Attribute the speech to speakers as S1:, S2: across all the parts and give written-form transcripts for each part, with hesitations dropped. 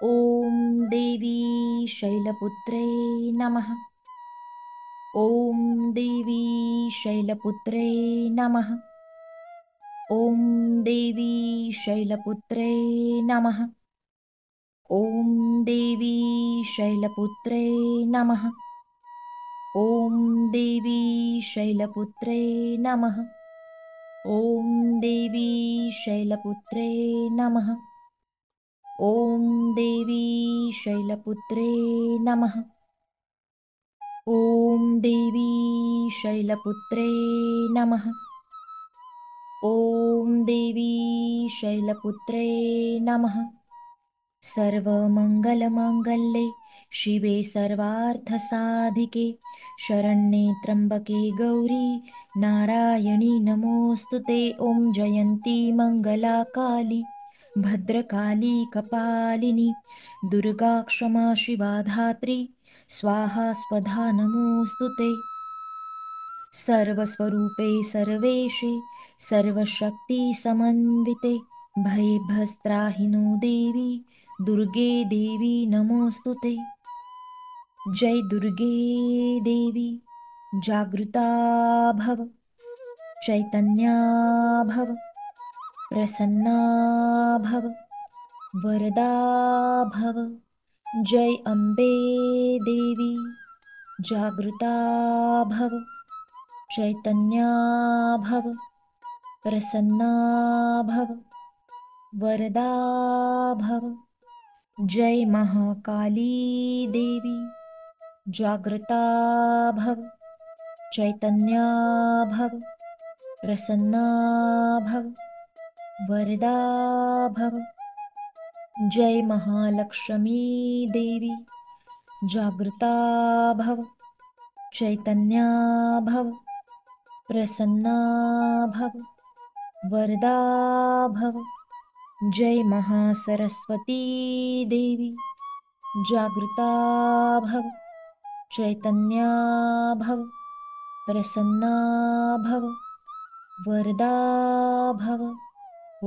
S1: ॐ देवी शैलपुत्रे नमः। ॐ देवी शैलपुत्रे नमः। ॐ देवी शैलपुत्रे नमः। ॐ देवी शैलपुत्रे नमः। ॐ देवी शैलपुत्रे नमः। ॐ देवी शैलपुत्रे नमः। ॐ देवी शैलपुत्रे नमः। ॐ देवी शैलपुत्रे नमः। ॐ देवी शैलपुत्रे नमः। सर्वमङ्गलमाङ्गल्ये शिवे सर्वार्थसाधिके शरण्ये त्र्यम्बके गौरी नारायणी नमोऽस्तु ते। ॐ जयन्ती मङ्गला काली भद्रकाली कपालिनी दुर्गा क्षमा शिवा धात्री स्वाहा स्वधा नमोऽस्तु ते। सर्वस्वरूपे सर्वेशे सर्वशक्तिसमन्विते भयभस्त्राहिनो देवी दुर्गे देवी नमोऽस्तु ते। जय दुर्गे देवी जागृता भव चैतन्या भव प्रसन्ना भव वरदा भव। जय अम्बे देवी जागृता भव चैतन्या भव प्रसन्ना भव वरदा भव। जय महाकाली देवी जागृता भव चैतन्या भव प्रसन्ना भव वरदा भव। जय महालक्ष्मी देवी जागृता भव चैतन्या भव प्रसन्ना भव वरदा भव। जय महासरस्वती देवी जागृता भव चैतन्या भव प्रसन्ना भव वरदा भव। ॐ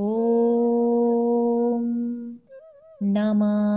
S1: नमश्चण्डिका।